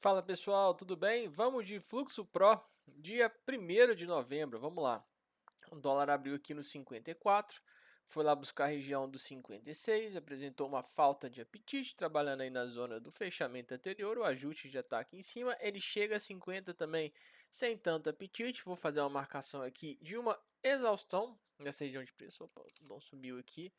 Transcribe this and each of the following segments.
Fala pessoal, tudo bem? Vamos de Fluxo Pro, dia 1º de novembro, vamos lá. O dólar abriu aqui no 54, foi lá buscar a região do 56, apresentou uma falta de apetite, trabalhando aí na zona do fechamento anterior, o ajuste já está aqui em cima, ele chega a 50 também sem tanto apetite, vou fazer uma marcação aqui de uma exaustão nessa região de preço, opa, não subiu aqui.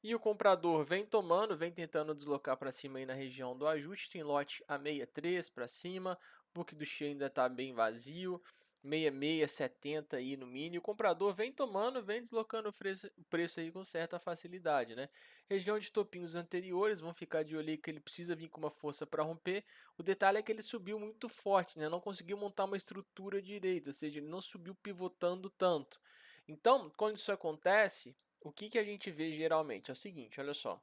E o comprador vem tomando, vem tentando deslocar para cima aí na região do ajuste. Tem lote a 63 para cima, book do share ainda está bem vazio, 66, 70 aí no mínimo. O comprador vem tomando, vem deslocando o preço aí com certa facilidade, né? Região de topinhos anteriores, vão ficar de olho aí que ele precisa vir com uma força para romper. O detalhe é que ele subiu muito forte, né? Não conseguiu montar uma estrutura direita, ou seja, ele não subiu pivotando tanto. Então, quando isso acontece, o que a gente vê geralmente é o seguinte, olha só.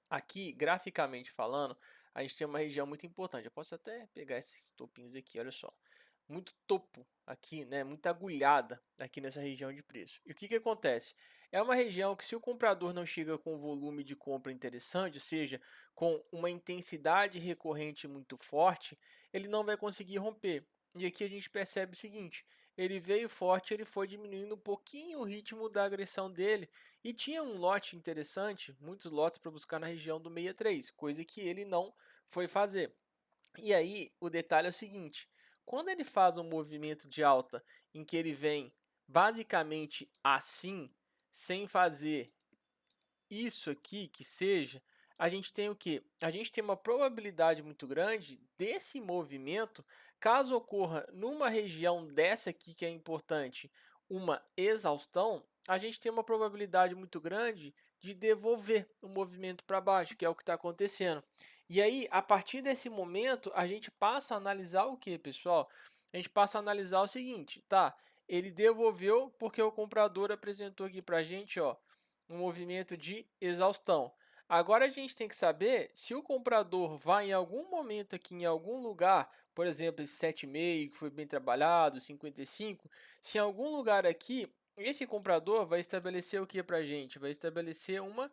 Aqui, graficamente falando, a gente tem uma região muito importante. Eu posso até pegar esses topinhos aqui, olha só. Muito topo aqui, né? Muita agulhada aqui nessa região de preço. E o que acontece? É uma região que se o comprador não chega com volume de compra interessante, ou seja, com uma intensidade recorrente muito forte, ele não vai conseguir romper. E aqui a gente percebe o seguinte, ele veio forte, ele foi diminuindo um pouquinho o ritmo da agressão dele, e tinha um lote interessante, muitos lotes para buscar na região do 63, coisa que ele não foi fazer. E aí, o detalhe é o seguinte, quando ele faz um movimento de alta em que ele vem basicamente assim, sem fazer isso aqui que seja, a gente tem o que? A gente tem uma probabilidade muito grande desse movimento, caso ocorra numa região dessa aqui que é importante, uma exaustão, a gente tem uma probabilidade muito grande de devolver o movimento para baixo, que é o que está acontecendo. E aí, a partir desse momento, a gente passa a analisar o que, pessoal? A gente passa a analisar o seguinte, tá? Ele devolveu porque o comprador apresentou aqui para a gente, ó, um movimento de exaustão. Agora a gente tem que saber se o comprador vai em algum momento aqui em algum lugar, por exemplo, esse 7,5 que foi bem trabalhado, 55, se em algum lugar aqui esse comprador vai estabelecer o que para a gente? Vai estabelecer uma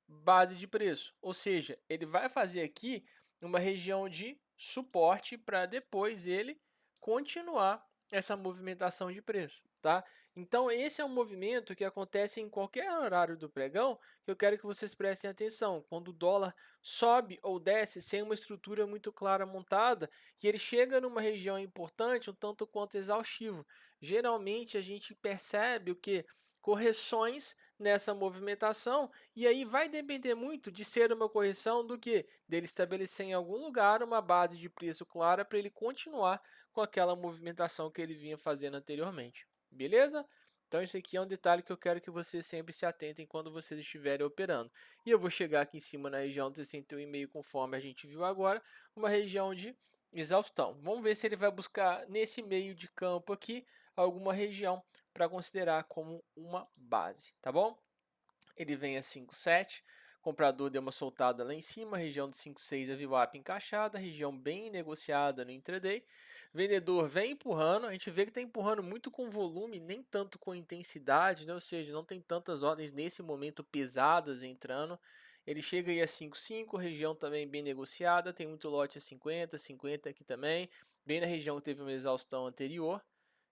base de preço, ou seja, ele vai fazer aqui uma região de suporte para depois ele continuar essa movimentação de preço, tá? Então esse é um movimento que acontece em qualquer horário do pregão, que eu quero que vocês prestem atenção. Quando o dólar sobe ou desce sem uma estrutura muito clara montada, e ele chega numa região importante, um tanto quanto exaustivo. Geralmente a gente percebe o que? Correções nessa movimentação, e aí vai depender muito de ser uma correção do que? Dele estabelecer em algum lugar uma base de preço clara para ele continuar com aquela movimentação que ele vinha fazendo anteriormente. Beleza? Então esse aqui é um detalhe que eu quero que vocês sempre se atentem quando vocês estiverem operando. E eu vou chegar aqui em cima na região de 61,5 conforme a gente viu agora, uma região de exaustão. Vamos ver se ele vai buscar nesse meio de campo aqui alguma região para considerar como uma base, tá bom? Ele vem a 5,7, comprador deu uma soltada lá em cima, região de 5,6 a VWAP encaixada, região bem negociada no intraday. Vendedor vem empurrando, a gente vê que está empurrando muito com volume, nem tanto com intensidade, né? Ou seja, não tem tantas ordens nesse momento pesadas entrando. Ele chega aí a 5,5, região também bem negociada, tem muito lote a 50, 50 aqui também, bem na região que teve uma exaustão anterior.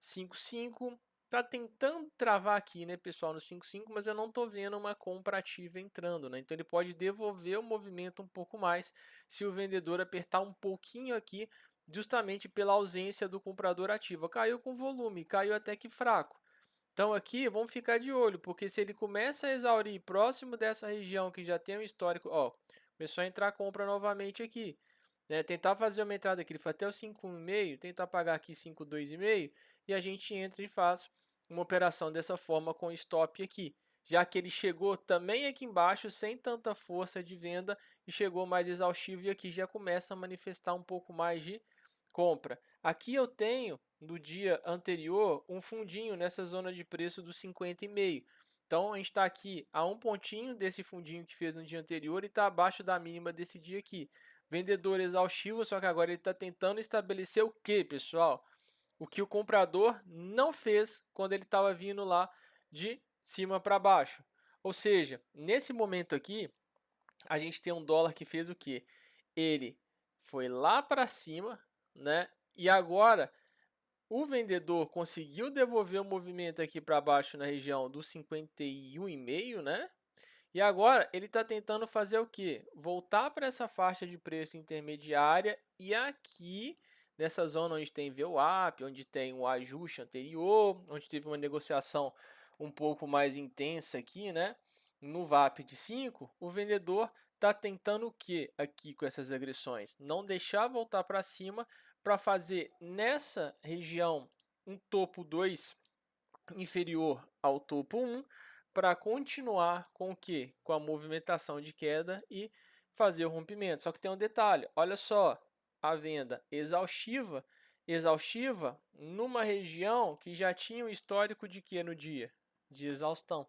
5,5, tá tentando travar aqui, né, pessoal, no 5,5, mas eu não tô vendo uma compra ativa entrando, né? Então ele pode devolver o movimento um pouco mais se o vendedor apertar um pouquinho aqui, justamente pela ausência do comprador ativo. Caiu com volume, caiu até que fraco. Então aqui vamos ficar de olho, porque se ele começa a exaurir próximo dessa região que já tem um histórico, ó, começou a entrar compra novamente aqui, né? Tentar fazer uma entrada aqui, ele foi até o 5,1,5, tentar pagar aqui 5,2,5 e a gente entra e faz uma operação dessa forma com stop aqui, já que ele chegou também aqui embaixo sem tanta força de venda e chegou mais exaustivo e aqui já começa a manifestar um pouco mais de compra. Aqui eu tenho no dia anterior um fundinho nessa zona de preço dos 50,5. Então a gente está aqui a um pontinho desse fundinho que fez no dia anterior e está abaixo da mínima desse dia aqui. Vendedor exaustivo, só que agora ele está tentando estabelecer o que, pessoal? O que o comprador não fez quando ele estava vindo lá de cima para baixo. Ou seja, nesse momento aqui, a gente tem um dólar que fez o que? Ele foi lá para cima, né? E agora o vendedor conseguiu devolver o movimento aqui para baixo na região do 51,5, né? E agora ele está tentando fazer o quê? Voltar para essa faixa de preço intermediária e aqui nessa zona onde tem VWAP, onde tem um ajuste anterior, onde teve uma negociação um pouco mais intensa aqui, né? No VWAP de 5, o vendedor está tentando o que aqui com essas agressões? Não deixar voltar para cima para fazer nessa região um topo 2 inferior ao topo 1 para continuar com o que? Com a movimentação de queda e fazer o rompimento. Só que tem um detalhe, olha só, a venda exaustiva numa região que já tinha um histórico de que no dia? De exaustão.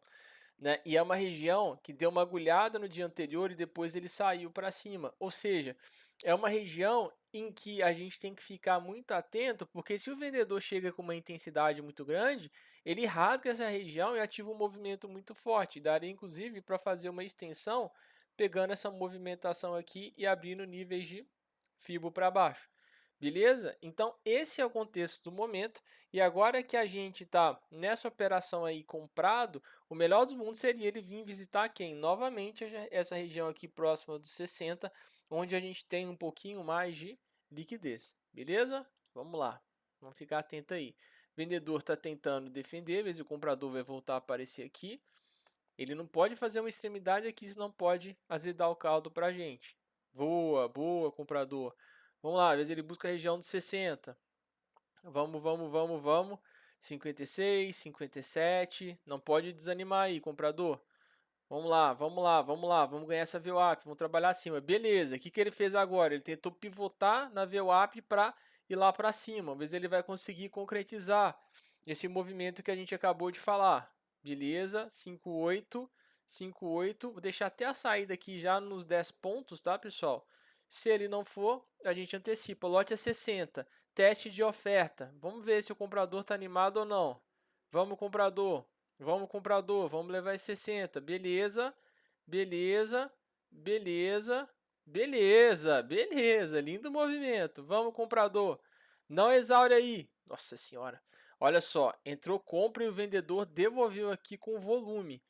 Né? E é uma região que deu uma agulhada no dia anterior e depois ele saiu para cima. Ou seja, é uma região em que a gente tem que ficar muito atento, porque se o vendedor chega com uma intensidade muito grande, ele rasga essa região e ativa um movimento muito forte. Daria inclusive para fazer uma extensão, pegando essa movimentação aqui e abrindo níveis de Fibo para baixo. Beleza? Então, esse é o contexto do momento. E agora que a gente está nessa operação aí comprado, o melhor dos mundos seria ele vir visitar quem? Novamente essa região aqui próxima dos 60, onde a gente tem um pouquinho mais de liquidez. Beleza? Vamos lá. Vamos ficar atento aí. O vendedor está tentando defender, às vezes o comprador vai voltar a aparecer aqui. Ele não pode fazer uma extremidade aqui, senão pode azedar o caldo para a gente. Boa, boa, comprador. Vamos lá, às vezes ele busca a região dos 60. Vamos. 56, 57. Não pode desanimar aí, comprador. Vamos lá. Vamos ganhar essa VWAP. Vamos trabalhar acima. Beleza. O que ele fez agora? Ele tentou pivotar na VWAP para ir lá para cima. Às vezes ele vai conseguir concretizar esse movimento que a gente acabou de falar. Beleza. 58. Vou deixar até a saída aqui já nos 10 pontos, tá, pessoal? Se ele não for, a gente antecipa. Lote é 60. Teste de oferta. Vamos ver se o comprador está animado ou não. Vamos, comprador. Vamos levar esse 60. Beleza. Lindo movimento. Vamos, comprador. Não exaure aí. Nossa senhora. Olha só, entrou compra e o vendedor devolveu aqui com volume,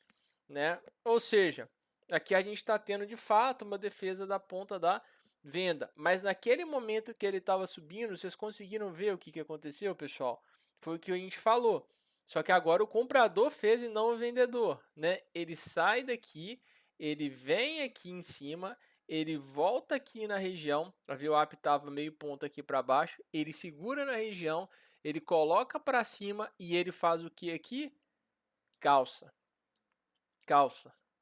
né? Ou seja, aqui a gente está tendo de fato uma defesa da ponta da venda. Mas naquele momento que ele estava subindo, vocês conseguiram ver o que aconteceu, pessoal? Foi o que a gente falou. Só que agora o comprador fez e não o vendedor, né? Ele sai daqui, ele vem aqui em cima, ele volta aqui na região, a VWAP estava meio ponto aqui para baixo, ele segura na região, ele coloca para cima e ele faz o que aqui? Calça.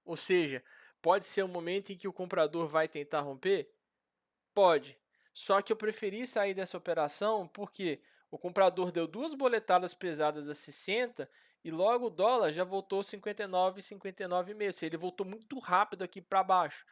Ou seja, pode ser um momento em que o comprador vai tentar romper? Pode. Só que eu preferi sair dessa operação porque o comprador deu duas boletadas pesadas a 60 e logo o dólar já voltou 59, 59,5. Ele voltou muito rápido aqui para baixo,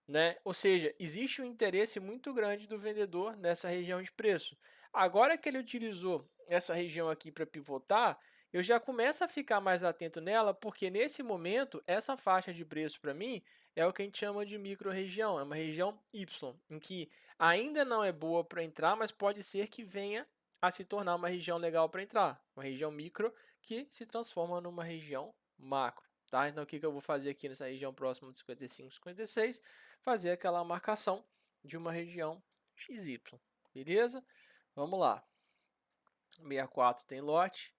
né? Ou seja, existe um interesse muito grande do vendedor nessa região de preço. Agora que ele utilizou essa região aqui para pivotar, eu já começo a ficar mais atento nela, porque nesse momento, essa faixa de preço para mim é o que a gente chama de micro-região, é uma região Y, em que ainda não é boa para entrar, mas pode ser que venha a se tornar uma região legal para entrar, uma região micro que se transforma numa região macro. Tá? Então, o que eu vou fazer aqui nessa região próxima de 55, 56? Fazer aquela marcação de uma região XY. Beleza? Vamos lá. 64 tem lote.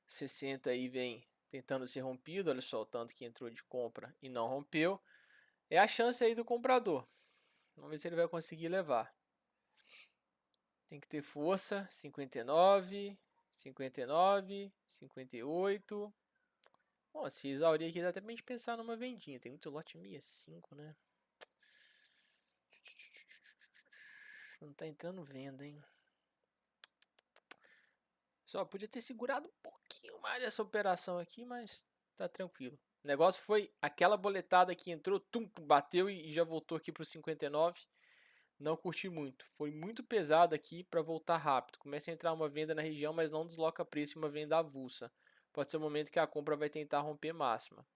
60 aí vem tentando ser rompido. Olha só o tanto que entrou de compra e não rompeu. É a chance aí do comprador. Vamos ver se ele vai conseguir levar. Tem que ter força. 59, 59, 58. Bom, se exaurir aqui dá até pra gente pensar numa vendinha. Tem muito lote 65, né? Não tá entrando venda, hein? Só podia ter segurado um pouquinho mais essa operação aqui, mas tá tranquilo. O negócio foi aquela boletada que entrou, tum, bateu e já voltou aqui para os 59. Não curti muito. Foi muito pesado aqui para voltar rápido. Começa a entrar uma venda na região, mas não desloca preço e uma venda avulsa. Pode ser o momento que a compra vai tentar romper máxima.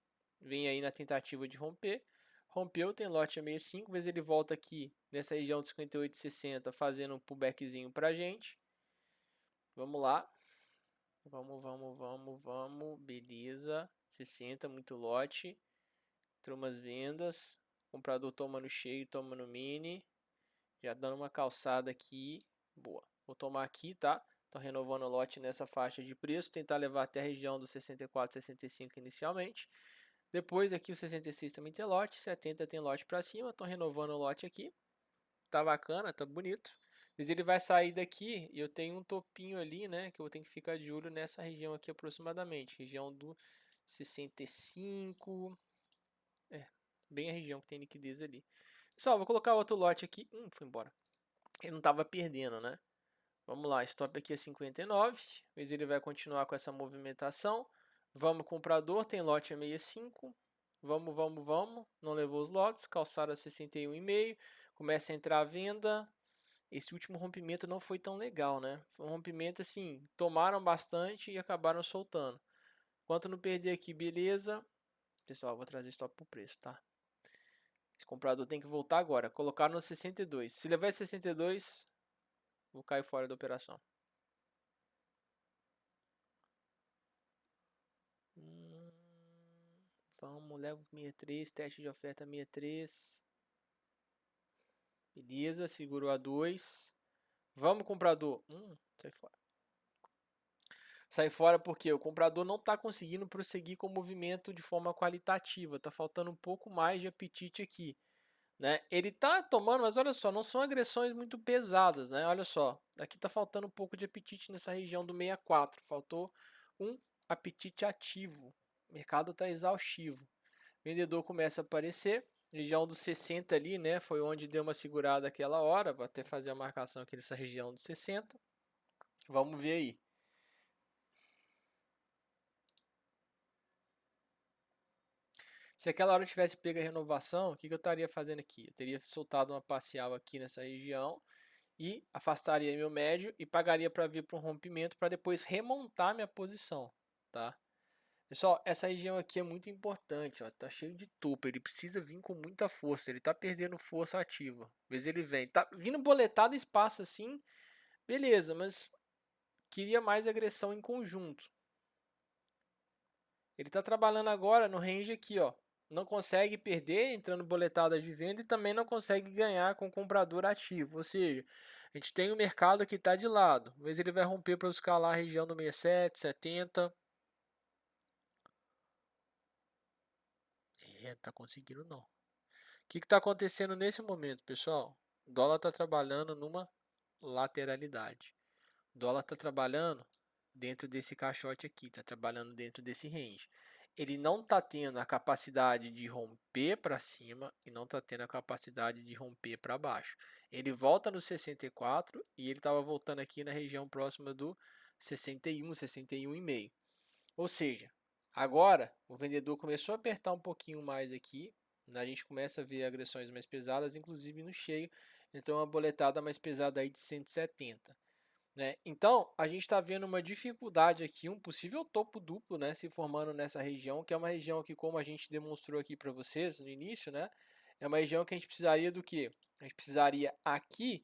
Vem aí na tentativa de romper. Rompeu, tem lote a 65, às vezes ele volta aqui nessa região de 58,60, fazendo um pullbackzinho pra gente. Vamos lá. Vamos. Beleza. 60, muito lote. Entrou umas vendas. Comprador toma no cheio, toma no mini. Já dando uma calçada aqui. Boa. Vou tomar aqui, tá? Tô renovando o lote nessa faixa de preço. Tentar levar até a região dos 64, 65 inicialmente. Depois aqui o 66 também tem lote. 70 tem lote pra cima. Tô renovando o lote aqui. Tá bacana, tá bonito. Mas ele vai sair daqui e eu tenho um topinho ali, né? Que eu vou ter que ficar de olho nessa região aqui aproximadamente. Região do 65. É, bem a região que tem liquidez ali. Pessoal, vou colocar outro lote aqui. Foi embora. Ele não tava perdendo, né? Vamos lá, stop aqui é 59. Mas ele vai continuar com essa movimentação. Vamos, comprador, tem lote a 65. Vamos. Não levou os lotes. Calçada 61,5. Começa a entrar a venda. Esse último rompimento não foi tão legal, né? Foi um rompimento assim, tomaram bastante e acabaram soltando. Enquanto não perder aqui, beleza. Pessoal, vou trazer stop pro preço, tá? Esse comprador tem que voltar agora. Colocar no 62. Se levar esse 62, vou cair fora da operação. Vamos, levo 63, teste de oferta 63. Beleza, segurou a 2. Vamos, comprador. Sai fora. Sai fora porque o comprador não está conseguindo prosseguir com o movimento de forma qualitativa. Está faltando um pouco mais de apetite aqui. Né? Ele está tomando, mas olha só, não são agressões muito pesadas. Né? Olha só, aqui está faltando um pouco de apetite nessa região do 64. Faltou um apetite ativo. O mercado está exaustivo. O vendedor começa a aparecer. Região dos 60 ali, né? Foi onde deu uma segurada aquela hora. Vou até fazer a marcação aqui nessa região dos 60. Vamos ver aí. Se aquela hora eu tivesse pego a renovação, o que eu estaria fazendo aqui? Eu teria soltado uma parcial aqui nessa região e afastaria meu médio e pagaria para vir para um rompimento para depois remontar minha posição, tá? Pessoal, essa região aqui é muito importante, ó, tá cheio de topo, ele precisa vir com muita força, ele tá perdendo força ativa. Às vezes ele vem, tá vindo boletado espaço assim, beleza, mas queria mais agressão em conjunto. Ele tá trabalhando agora no range aqui, ó. Não consegue perder entrando boletadas de venda e também não consegue ganhar com o comprador ativo. Ou seja, a gente tem o mercado que está de lado. Às vezes ele vai romper para buscar lá a região do 67, 70. Tá conseguindo não. O que está acontecendo nesse momento, pessoal? O dólar está trabalhando numa lateralidade. O dólar está trabalhando dentro desse caixote aqui, está trabalhando dentro desse range. Ele não está tendo a capacidade de romper para cima e não está tendo a capacidade de romper para baixo. Ele volta no 64 e ele estava voltando aqui na região próxima do 61, 61,5. Ou seja, agora o vendedor começou a apertar um pouquinho mais aqui. A gente começa a ver agressões mais pesadas, inclusive no cheio. Entrou uma boletada mais pesada aí de 170. Né? Então, a gente está vendo uma dificuldade aqui, um possível topo duplo, né, se formando nessa região, que é uma região que, como a gente demonstrou aqui para vocês no início, né, é uma região que a gente precisaria do quê? A gente precisaria aqui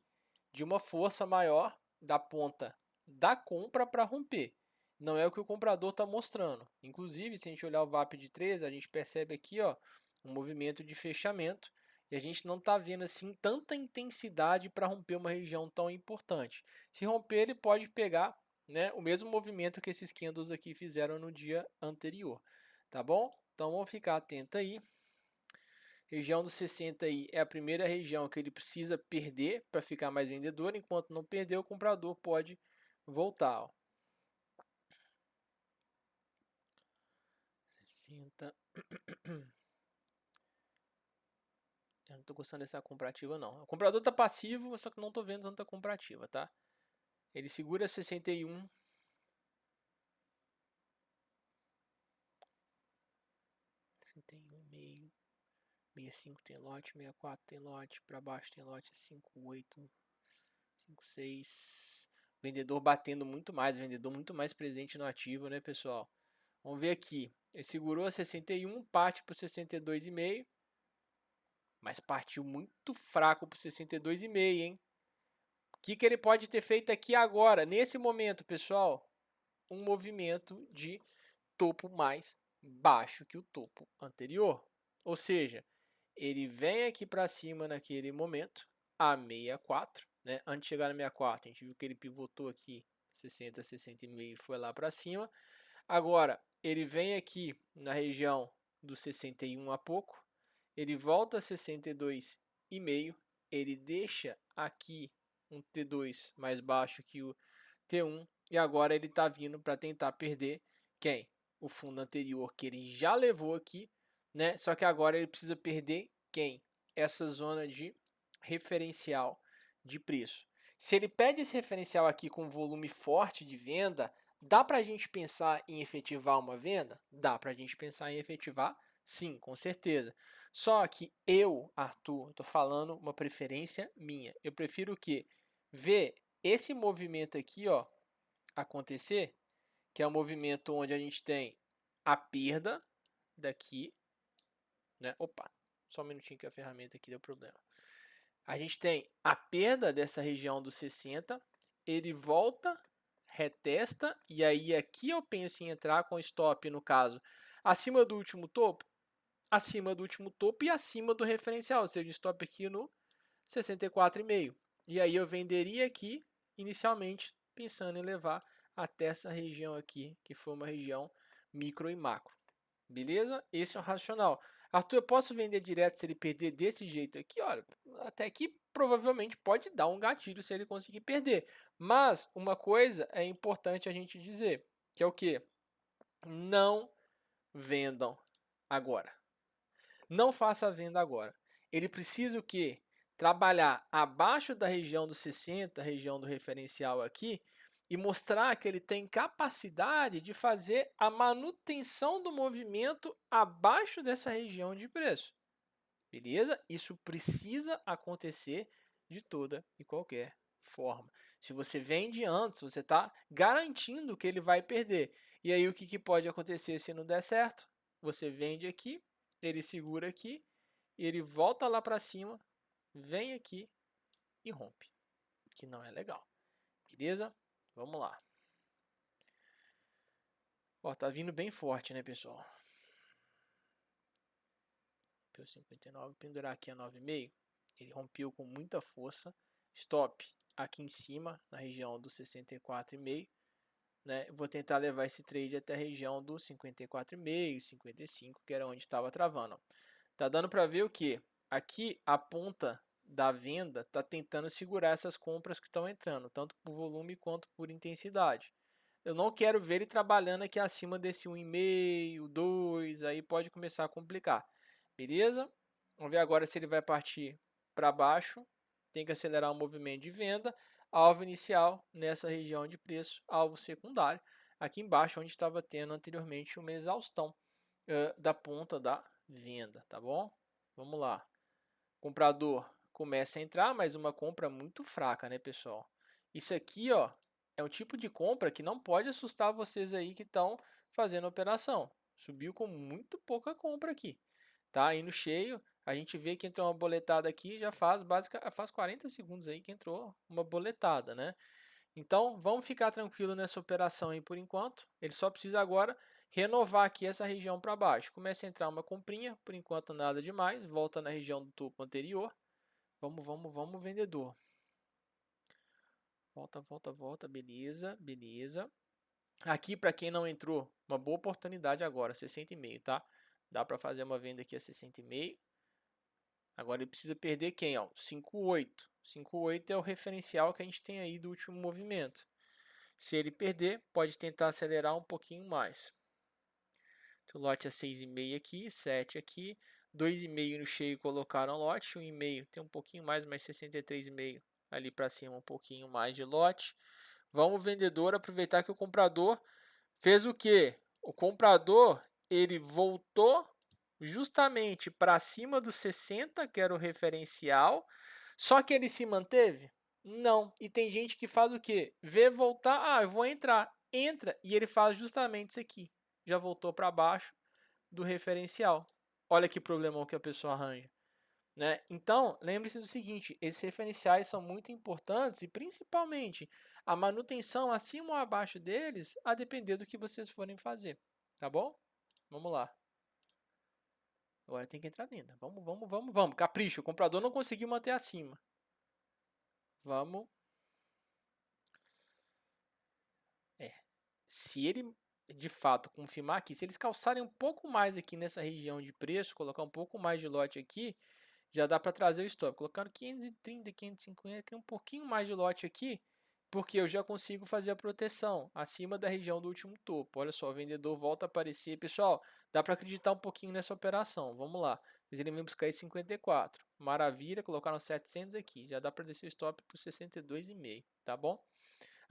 de uma força maior da ponta da compra para romper. Não é o que o comprador está mostrando. Inclusive, se a gente olhar o VAP de 13, a gente percebe aqui, ó, um movimento de fechamento e a gente não está vendo assim tanta intensidade para romper uma região tão importante. Se romper, ele pode pegar, né, o mesmo movimento que esses candles aqui fizeram no dia anterior. Tá bom? Então vamos ficar atento aí. Região dos 60 aí é a primeira região que ele precisa perder para ficar mais vendedor. Enquanto não perder, o comprador pode voltar. Ó. 60. Eu não tô gostando dessa comparativa não. O comprador tá passivo, só que não tô vendo tanta comparativa, tá? Ele segura 61. 61,5. 65 tem lote, 64 tem lote, para baixo tem lote 58, 56. Vendedor batendo muito mais, vendedor muito mais presente no ativo, né, pessoal? Vamos ver aqui. Ele segurou a 61, parte para 62,5. mas partiu muito fraco para 62,5, hein? O que ele pode ter feito aqui agora, nesse momento, pessoal? Um movimento de topo mais baixo que o topo anterior. Ou seja, ele vem aqui para cima naquele momento, a 64, né? Antes de chegar na 64, a gente viu que ele pivotou aqui 60, 60,5 e foi lá para cima. Agora, ele vem aqui na região do 61 a pouco, ele volta a 62,5, ele deixa aqui um T2 mais baixo que o T1 e agora ele está vindo para tentar perder quem? O fundo anterior que ele já levou aqui, né? Só que agora ele precisa perder quem? Essa zona de referencial de preço. Se ele pede esse referencial aqui com volume forte de venda, dá para a gente pensar em efetivar uma venda? Dá para a gente pensar em efetivar, sim, com certeza. Só que eu, Arthur, estou falando uma preferência minha. Eu prefiro o quê? Ver esse movimento aqui, ó, acontecer, que é um movimento onde a gente tem a perda daqui, né? Opa, só um minutinho que a ferramenta aqui deu problema. A gente tem a perda dessa região dos 60, ele volta, retesta, e aí aqui eu penso em entrar com stop, no caso, acima do último topo e acima do referencial, ou seja, stop aqui no 64,5. E aí eu venderia aqui, inicialmente, pensando em levar até essa região aqui, que foi uma região micro e macro. Beleza? Esse é o racional. Arthur, eu posso vender direto se ele perder desse jeito aqui? Olha, até que provavelmente pode dar um gatilho se ele conseguir perder. Mas uma coisa é importante a gente dizer, que é o quê? Não vendam agora. Não faça a venda agora. Ele precisa o quê? Trabalhar abaixo da região dos 60, região do referencial aqui, e mostrar que ele tem capacidade de fazer a manutenção do movimento abaixo dessa região de preço. Beleza? Isso precisa acontecer de toda e qualquer forma. Se você vende antes, você está garantindo que ele vai perder. E aí o que pode acontecer se não der certo? Você vende aqui, ele segura aqui, ele volta lá para cima, vem aqui e rompe, que não é legal. Beleza? Vamos lá. Ó, tá vindo bem forte, né, pessoal? 59, pendurar aqui a 9,5. Ele rompeu com muita força. Stop aqui em cima, na região do 64,5. Né? Vou tentar levar esse trade até a região do 54,5, 55, que era onde estava travando. Ó. Tá dando para ver o que? Aqui a ponta da venda está tentando segurar essas compras que estão entrando, tanto por volume quanto por intensidade. Eu não quero ver ele trabalhando aqui acima desse 1,5, 2, aí pode começar a complicar. Beleza? Vamos ver agora se ele vai partir para baixo. Tem que acelerar o movimento de venda. Alvo inicial nessa região de preço, alvo secundário. Aqui embaixo, onde estava tendo anteriormente uma exaustão da ponta da venda, tá bom? Vamos lá. Comprador começa a entrar, mas uma compra muito fraca, né, pessoal? Isso aqui, ó, é um tipo de compra que não pode assustar vocês aí que estão fazendo a operação. Subiu com muito pouca compra aqui. Tá indo cheio, a gente vê que entrou uma boletada aqui, já faz 40 segundos aí que entrou uma boletada, né? Então, vamos ficar tranquilo nessa operação aí por enquanto. Ele só precisa agora renovar aqui essa região para baixo. Começa a entrar uma comprinha, por enquanto nada demais, volta na região do topo anterior. Vamos, vendedor. Volta, beleza, beleza. Aqui, para quem não entrou, uma boa oportunidade agora, 60,5, tá? Dá para fazer uma venda aqui a 60,5. Agora ele precisa perder quem? 5,8. 5,8 é o referencial que a gente tem aí do último movimento. Se ele perder, pode tentar acelerar um pouquinho mais. O lote é 6,5 aqui, 7 aqui, 2,5 no cheio colocaram lote, 1,5 tem um pouquinho mais, mas 63,5 ali para cima, um pouquinho mais de lote. Vamos, vendedor, aproveitar que o comprador fez o quê? O comprador, ele voltou justamente para cima dos 60, que era o referencial, só que ele se manteve? Não. E tem gente que faz o quê? Vê voltar, eu vou entrar. Entra e ele faz justamente isso aqui. Já voltou para baixo do referencial. Olha que problemão que a pessoa arranja. né? Então, lembre-se do seguinte, esses referenciais são muito importantes e principalmente a manutenção acima ou abaixo deles, a depender do que vocês forem fazer, tá bom? Vamos lá. Agora tem que entrar venda. Vamos, vamos, vamos, vamos. Capricho, o comprador não conseguiu manter acima. Vamos. Se ele de fato confirmar aqui, se eles calçarem um pouco mais aqui nessa região de preço, colocar um pouco mais de lote aqui, já dá para trazer o stop. Colocando 530, 550, tem um pouquinho mais de lote aqui, porque eu já consigo fazer a proteção acima da região do último topo. Olha só, o vendedor volta a aparecer. Pessoal, dá para acreditar um pouquinho nessa operação. Vamos lá. Mas ele vem buscar aí 54. Maravilha, colocaram 700 aqui. Já dá para descer o stop por 62,5, tá bom?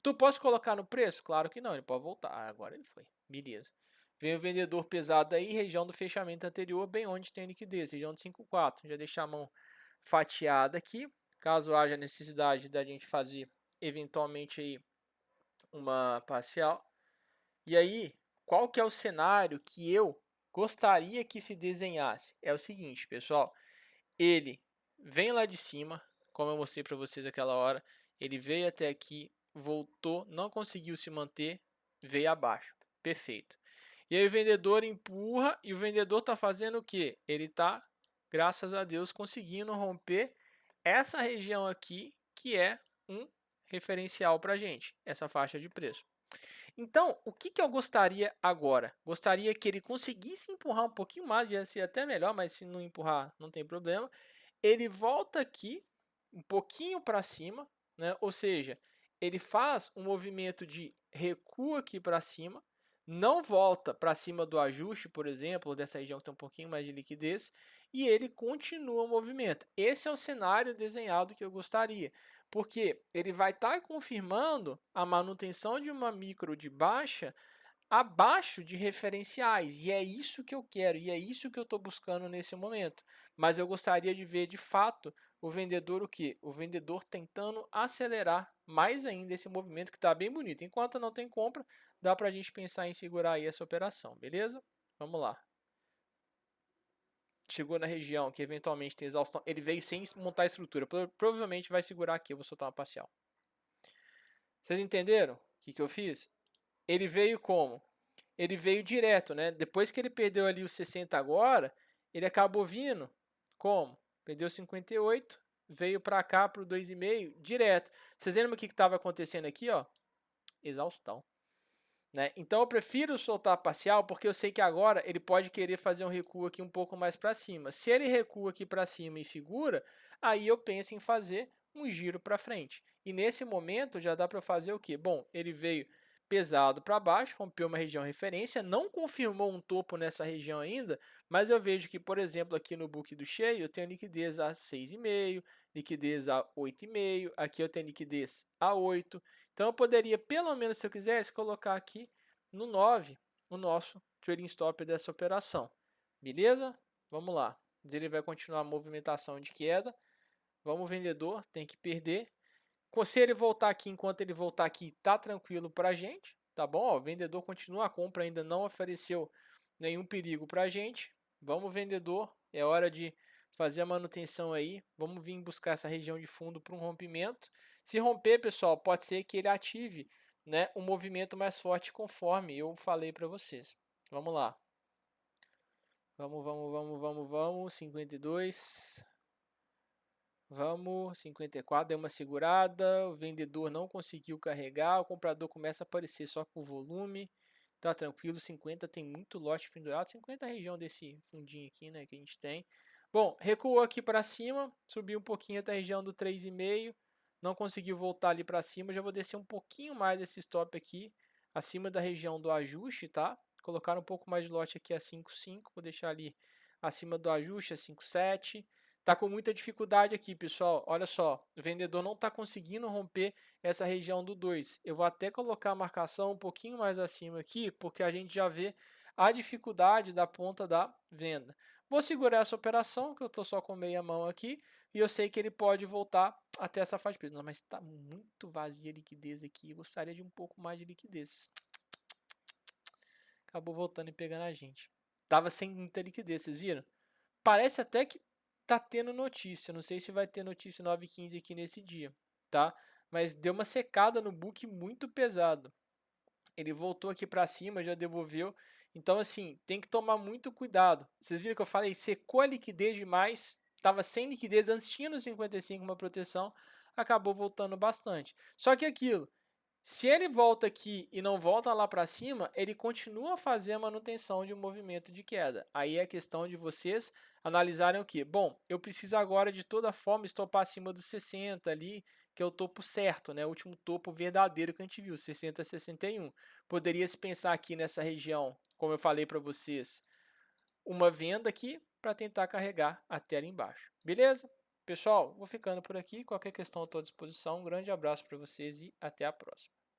Tu posso colocar no preço? Claro que não, ele pode voltar. Ah, agora ele foi. Beleza. Vem o vendedor pesado aí, região do fechamento anterior, bem onde tem liquidez, região de 5,4. Já deixar a mão fatiada aqui, caso haja necessidade da gente fazer eventualmente aí uma parcial. E aí, qual que é o cenário que eu gostaria que se desenhasse? É o seguinte, pessoal, ele vem lá de cima, como eu mostrei para vocês aquela hora, ele veio até aqui, voltou, não conseguiu se manter, veio abaixo. Perfeito. E aí o vendedor empurra e o vendedor está fazendo o quê? Ele está, graças a Deus, conseguindo romper essa região aqui, que é um referencial para a gente, essa faixa de preço. Então, o que eu gostaria agora? Gostaria que ele conseguisse empurrar um pouquinho mais, ia ser até melhor, mas se não empurrar, não tem problema. Ele volta aqui um pouquinho para cima, né? Ou seja, ele faz um movimento de recuo aqui para cima, não volta para cima do ajuste, por exemplo, dessa região que tem um pouquinho mais de liquidez, e ele continua o movimento. Esse é o cenário desenhado que eu gostaria, porque ele vai estar confirmando a manutenção de uma micro de baixa abaixo de referenciais, e é isso que eu quero, e é isso que eu estou buscando nesse momento. Mas eu gostaria de ver de fato o vendedor o quê? O vendedor tentando acelerar mais ainda esse movimento que está bem bonito. Enquanto não tem compra, dá para a gente pensar em segurar aí essa operação, beleza? Vamos lá. Chegou na região que eventualmente tem exaustão, ele veio sem montar a estrutura, provavelmente vai segurar aqui, eu vou soltar uma parcial. Vocês entenderam o que eu fiz? Ele veio como? Ele veio direto, né? Depois que ele perdeu ali os 60 agora, ele acabou vindo como? Perdeu 58, veio para cá para o 2,5 direto. Vocês lembram o que estava acontecendo aqui, ó? Exaustão. Né? Então eu prefiro soltar parcial porque eu sei que agora ele pode querer fazer um recuo aqui um pouco mais para cima. Se ele recua aqui para cima e segura, aí eu penso em fazer um giro para frente. E nesse momento já dá para fazer o que? Bom, ele veio pesado para baixo, rompeu uma região referência, não confirmou um topo nessa região ainda, mas eu vejo que, por exemplo, aqui no book do cheio, eu tenho liquidez a 6,5, liquidez a 8,5, aqui eu tenho liquidez a 8. Então eu poderia, pelo menos se eu quisesse, colocar aqui no 9 o nosso trading stop dessa operação. Beleza? Vamos lá. Ele vai continuar a movimentação de queda. Vamos, vendedor, tem que perder. Se ele voltar aqui, enquanto ele voltar aqui, tá tranquilo para a gente, tá bom? Ó, o vendedor continua a compra, ainda não ofereceu nenhum perigo para a gente. Vamos, vendedor, é hora de fazer a manutenção aí. Vamos vir buscar essa região de fundo para um rompimento. Se romper, pessoal, pode ser que ele ative, né, um movimento mais forte conforme eu falei para vocês. Vamos lá. Vamos. 52. Vamos, 54, deu uma segurada, o vendedor não conseguiu carregar, o comprador começa a aparecer só com o volume, tá tranquilo, 50 tem muito lote pendurado, 50 é a região desse fundinho aqui, né, que a gente tem. Bom, recuou aqui para cima, subiu um pouquinho até a região do 3,5, não conseguiu voltar ali para cima, já vou descer um pouquinho mais desse stop aqui, acima da região do ajuste, tá? Colocar um pouco mais de lote aqui a 5,5, vou deixar ali acima do ajuste a 5,7. Tá com muita dificuldade aqui, pessoal. Olha só, o vendedor não está conseguindo romper essa região do 2. Eu vou até colocar a marcação um pouquinho mais acima aqui, porque a gente já vê a dificuldade da ponta da venda. Vou segurar essa operação, que eu estou só com meia mão aqui, e eu sei que ele pode voltar até essa faixa de preço. Não, mas está muito vazia a liquidez aqui. Eu gostaria de um pouco mais de liquidez. Acabou voltando e pegando a gente. Tava sem muita liquidez, vocês viram? Parece até que tá tendo notícia, não sei se vai ter notícia 9h15 aqui nesse dia, tá? Mas deu uma secada no book muito pesado. Ele voltou aqui para cima, já devolveu. Então, assim, tem que tomar muito cuidado. Vocês viram que eu falei, secou a liquidez demais, estava sem liquidez, antes tinha no 55 uma proteção, acabou voltando bastante. Só que aquilo, se ele volta aqui e não volta lá para cima, ele continua a fazer a manutenção de um movimento de queda. Aí é questão de vocês analisarem o que? Bom, eu preciso agora de toda forma estopar acima dos 60 ali, que é o topo certo, né? O último topo verdadeiro que a gente viu, 60 a 61. Poderia se pensar aqui nessa região, como eu falei para vocês, uma venda aqui para tentar carregar até ali embaixo. Beleza? Pessoal, vou ficando por aqui. Qualquer questão eu estou à disposição. Um grande abraço para vocês e até a próxima.